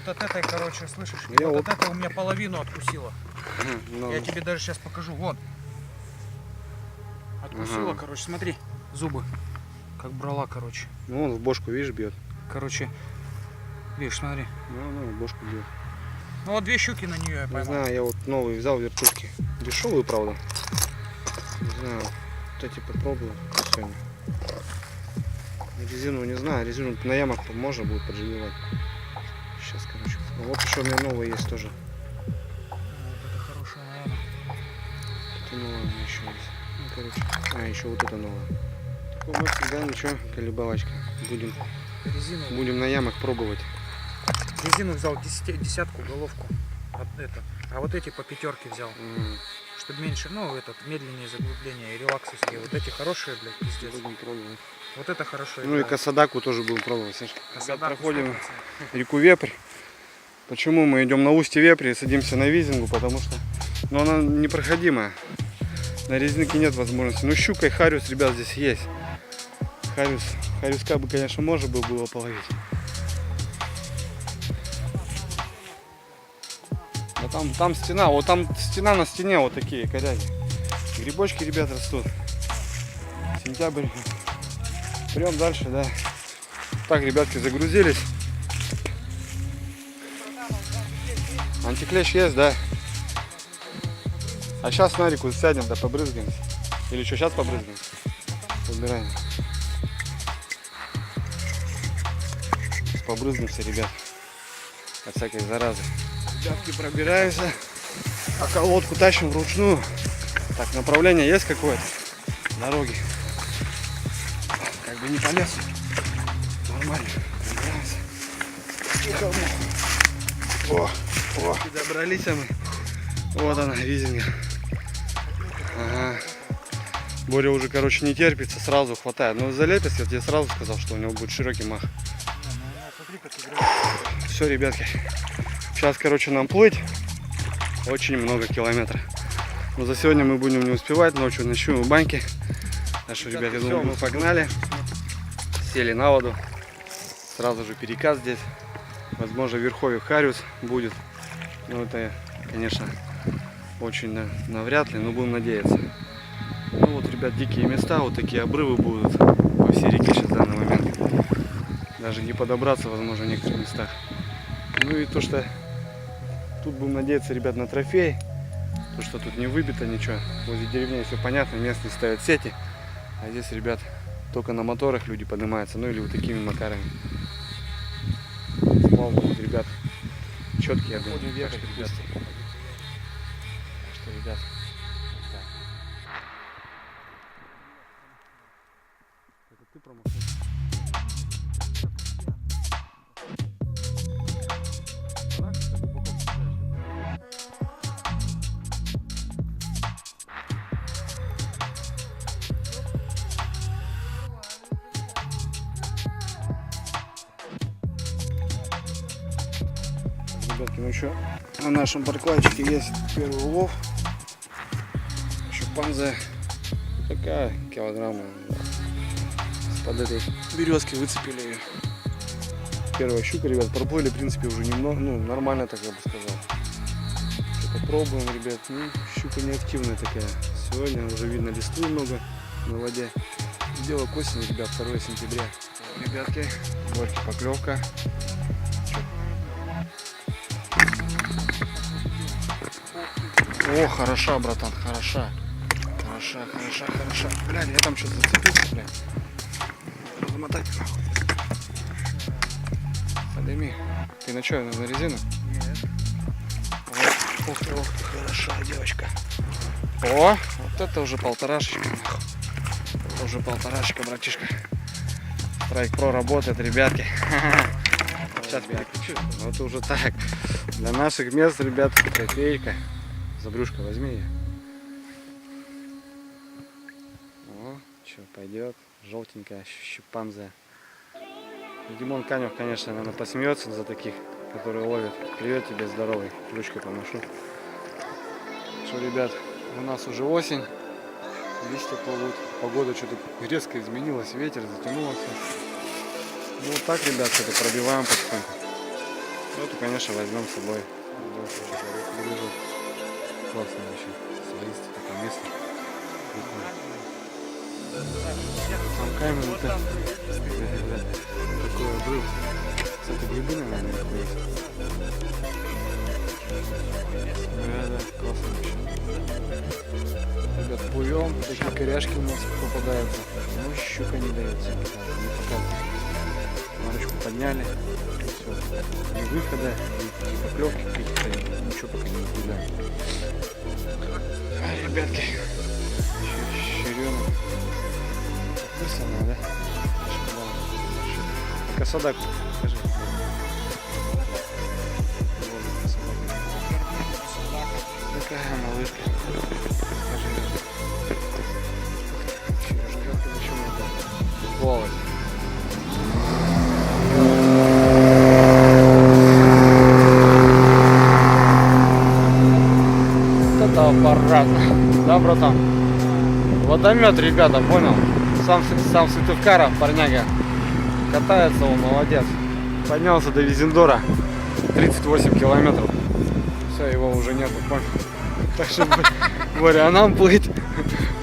вот от этой, короче, слышишь? И вот от этой у меня половину откусила. Я тебе даже сейчас покажу. Вон. Откусила, короче, смотри. Зубы. Как брала, короче. Ну, он в бошку, видишь, бьет. Короче, видишь, смотри. Ну, в бошку бьет. Ну, вот 2 щуки на нее я поймал. Не знаю, я вот новый взял вертушки. Дешевые, правда. Не знаю, вот эти попробую сегодня. Резину не знаю, резину на ямах можно будет подживать. Сейчас, короче. Ну, вот еще у меня новые есть тоже. Вот это хорошая, наверное. Это новая у меня еще есть. Ну, короче. Еще вот это новое. Ну, вот всегда ничего, колебалочка. Будем на ямах пробовать. Резину взял десятку, головку. А вот эти по 5 взял. Чтобы меньше, ну, медленнее заглубление и релаксовские. Вот эти хорошие, блядь, пиздец. Будем пробовать. Вот это хорошо. Ну и касадаку тоже будем пробовать, Саша. Касадаку проходим реку Вепрь. Почему мы идем на устье Вепри и садимся на визингу? Потому что она непроходимая. На резинке нет возможности. Ну, щука и хариус, ребят, здесь есть. Хариуска бы, конечно, можно было половить. Но там стена, вот там стена на стене, вот такие коряги. Грибочки, ребят, растут. Сентябрь. Прям дальше, да. Так, ребятки, загрузились. Антиклещ есть, да. А сейчас на реку сядем, да, побрызгаемся. Или что, сейчас побрызгаемся? Убираем. Побрызгаемся, ребят. От всякой заразы. Ребятки, пробираемся. Пока лодку тащим вручную. Так, направление есть какое-то? Дороги. Как бы не по лесу. Нормально. Пробираемся. Тихо. О, добрались мы. Вот она, визинга. Ага. Боря уже, короче, не терпится, сразу хватает. Но залепится, я тебе сразу сказал, что у него будет широкий мах. Все, ребятки. Сейчас, короче, нам плыть. Очень много километров. Но за сегодня мы будем не успевать. Ночью ночуем в баньке. Так что, ребят, я думаю, мы погнали. Сели на воду. Сразу же перекат здесь. Возможно, в верховье хариус будет. Но это, конечно, очень навряд ли, но будем надеяться. Ну вот, ребят, дикие места, вот такие обрывы будут по всей реке сейчас в данный момент. Даже не подобраться, возможно, в некоторых местах. Ну и то, что тут будем надеяться, ребят, на трофей. То, что тут не выбито ничего. Возле деревни все понятно, местные ставят сети. А здесь, ребят, только на моторах люди поднимаются. Ну или вот такими макарами. Сплав будет, ребят, четкий, я думаю. Так что, ребят, это ты промахнулся. Ребятки, ну что, на нашем парклайчике есть первый улов. Шимпанзе такая, килограмма. Под этой березки выцепили ее. Первая щука, ребят, проплыли, в принципе, уже немного, ну, нормально, так я бы сказал. Что-то пробуем, ребят, ну, щука не активная такая. Сегодня уже видно листвы много на воде. Дело к осени, ребят, 2 сентября. Ребятки, горький поклевка. О, хороша, братан, хороша. Хороша. Блядь, я там что-то зацепился, блядь. Размотать нахуй. Подними. Ты на что, на резину? Нет. Ох ты, хороша девочка. О, вот это уже полторашечка. Это уже полторашечка, братишка. Страйк Про работает, ребятки. Сейчас переключу. Ну это уже так. Для наших мест, ребят, трофейка. За брюшко возьми ее. О, что, пойдет. Желтенькая щупанза. Димон Канев, конечно, наверное, посмеется за таких, которые ловят. Привет тебе, здоровый. Ручкой помашу. Что, ребят, у нас уже осень. Листья плывут. Погода что-то резко изменилась. Ветер затянуло все. Ну вот так, ребят, что-то пробиваем потихоньку. Эту, конечно, возьмем с собой. Классно вообще. Слоистое такое место. Там камень вот так. Такой обрыв. Кстати, грибы, наверное, есть. Да, классно вообще. Ребят, плывем, такие коряшки у нас попадаются. Ну, щука не дается, не показывает. Марочку подняли. Все. Ни выхода, ни поклевки какие-то, ничего пока не наблюдаем. А, ребятки, щеренок. Вкусно, да? Косодаку, скажи. Какая малышка. Скажи. Черешка, еще надо плавать. Вот это аппаратно. Да, братан? Водомет, ребята, понял? Сам Сыктывкаров, парняга. Катается он, молодец. Поднялся до Визендора. 38 километров. Все, его уже нету, понял? Так что, Боря, а нам плыть,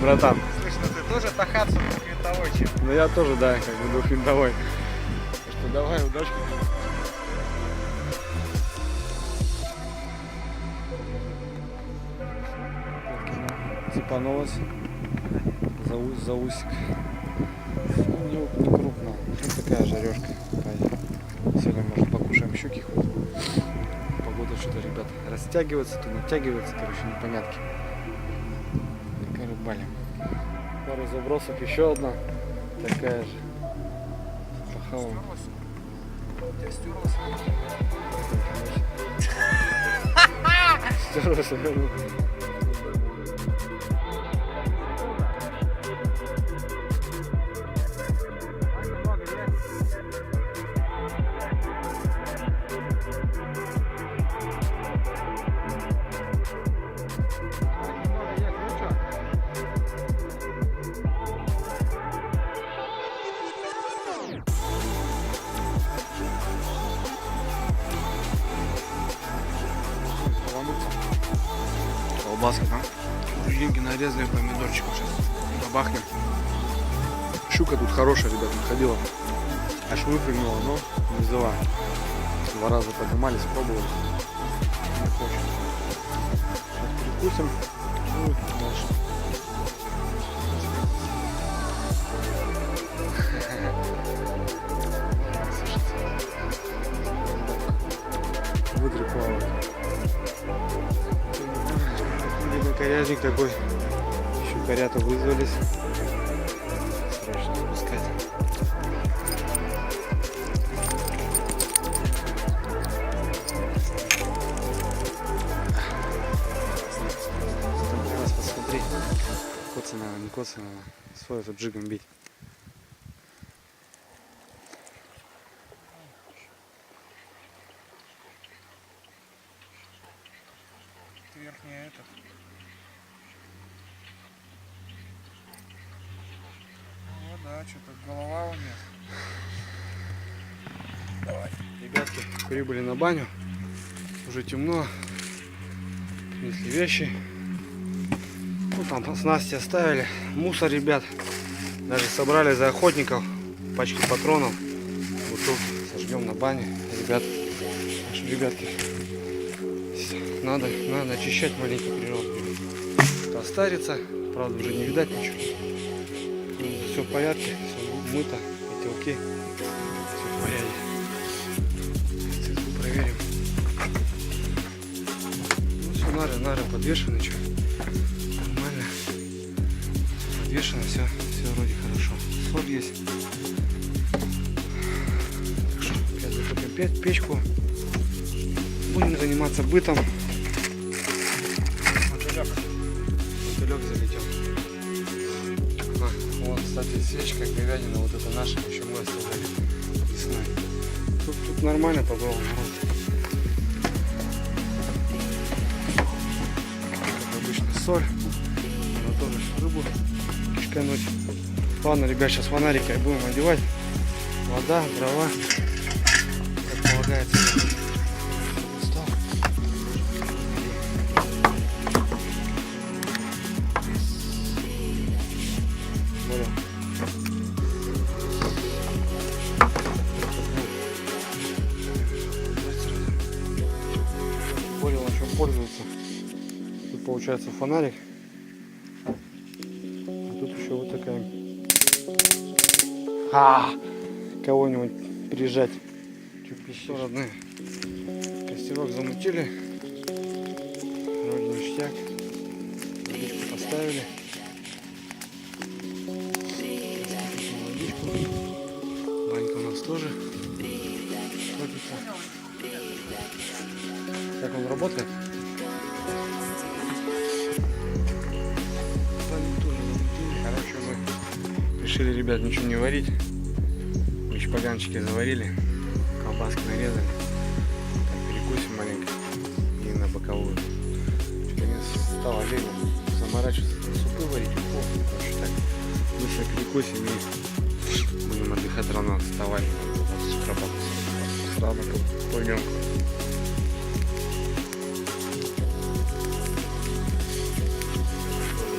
братан. Слышно, ты тоже тахатсу двухвинтовой, чем? Ну я тоже, да, как бы двухвинтовой. Так что давай, удачи. Цепанулась за усик. Ну, не крупно. Вот такая жарежка. Сегодня, может, покушаем щуки хоть. Погода что-то, ребят, растягивается, то натягивается, короче, непонятки. Такая рыбалим. Пару забросов, еще одна. Такая же. Похаваем. Стерлась. Колбаска, да? Жинки нарезали, помидорчиков сейчас бабахнем. Щука тут хорошая, ребят, находила. Аж выпрыгнула, но не взяла. 2 раза поднимались, пробовали. Не хочет. Сейчас перекусим. Ну, дальше. Выдри плавает. Коряжник такой. Еще корята вызвались. Срочно спускать. Раз посмотри. Коцана, не коцана. Свой этот джигом бить. Верхняя этот. О, да, что-то голова у меня. Давай. Ребятки, прибыли на баню. Уже темно. Принесли вещи. Ну там снасти оставили. Мусор, ребят. Даже собрали за охотников пачки патронов. Бутылки сожгем на бане. Ребят, ребятки, надо очищать маленький природу. Остарится, правда уже не видать ничего. Все в порядке, все мыто, котелки, все в порядке. Сейчас проверим. Ну все, нары подвешены, что? Нормально. Подвешено, все вроде хорошо. Соль есть. Так что сейчас затопим печку. Будем заниматься бытом. Мотылек залетел. Вот, кстати, свечка, говядина, вот это наша, еще мы оставляли весной. Тут нормально побыл народ. Как обычно, соль. Надо тоже рыбу кишкануть. Ладно, ребят, сейчас фонарики будем одевать. Вода, дрова, как полагается. получается фонарик. А тут еще вот такая. Кого-нибудь прижать. Чуть пищу родные. Костерок замутили. Вроде ништяк. Водичку поставили. Водичку. Банька у нас тоже. Как он работает? Короче, мы решили, ребят, ничего не варить. Поганчики заварили, колбаски нарезали. Так, перекусим маленько и на боковую. Что-то не стало лень заморачиваться, супы варить. Короче, так, быстро перекусим и будем отдыхать, рано вставать. Рано пойдем.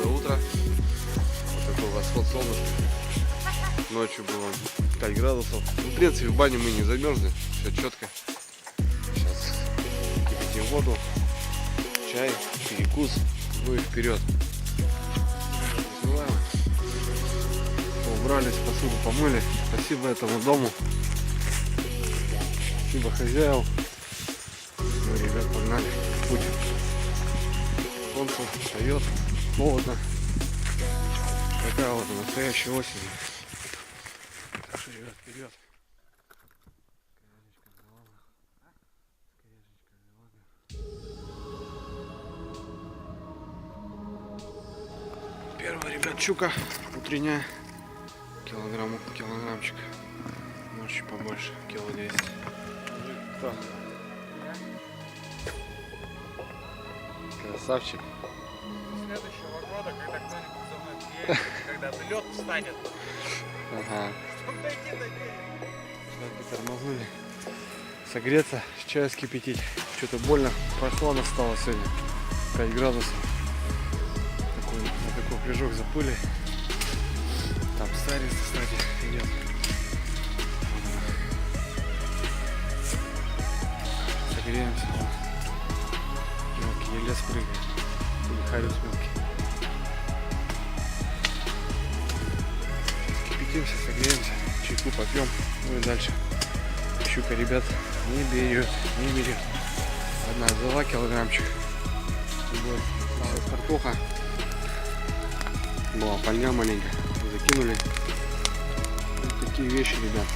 Доброе утро. Вот такой восход солнышка. Ночью было 5 градусов. Ну, в принципе, в бане мы не замерзли. Все четко. Сейчас кипятим воду, чай, перекус. Ну и вперед. Убрались, посуду помыли. Спасибо этому дому. Спасибо хозяевам. Ну, ребят, погнали в путь. Солнце встает, холодно. Такая вот настоящая осень. Ребят, вперед. Первая, ребят, щука утренняя. Килограммчик. Может, чуть побольше, кило 200. Кто? Красавчик. Следующего года, когда кто-нибудь за мной приедет, когда лед встанет. Ага. Тормознули. Согреться, чай скипятить. Что-то больно прохладно стало сегодня. 5 градусов. Такой прыжок запыли. Там старец, кстати, идет. Согреемся. Мелкий еле спрыгает. Или харюс мелкий. Кипятимся, согреемся. Чайку попьем. Ну и дальше. Щука, ребят, не берет. Одна взяла килограммчик. Сейчас картоха. Была пальня маленькая. Закинули. Вот такие вещи, ребят.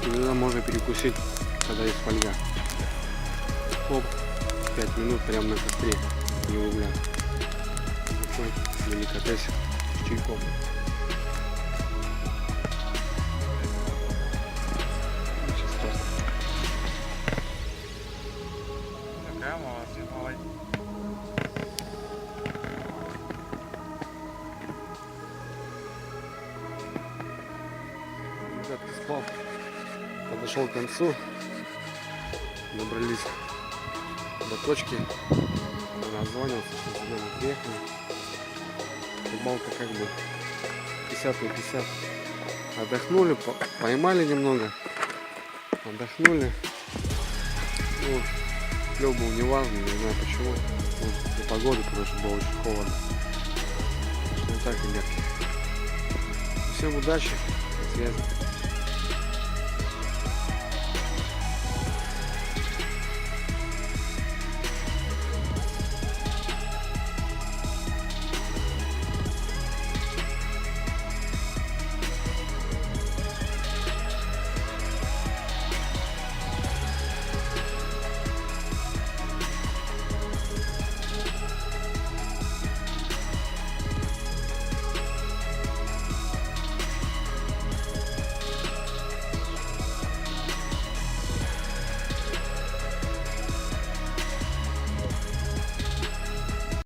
Иногда можно перекусить, когда есть фольга. Оп, 5 минут прямо на костре, не угля. Такой деликатес с чайком. Такая молодец. Ребятки, сплав подошел к концу. Добрались до точки. Названился, что сюда мы приехали. Рыбалка как бы 50 на 50. Отдохнули, поймали немного. Отдохнули. Ну, клев был неважный, не знаю почему. Вот, и погода, короче, было очень холодно. Вот так, ребятки. Всем удачи, до связи.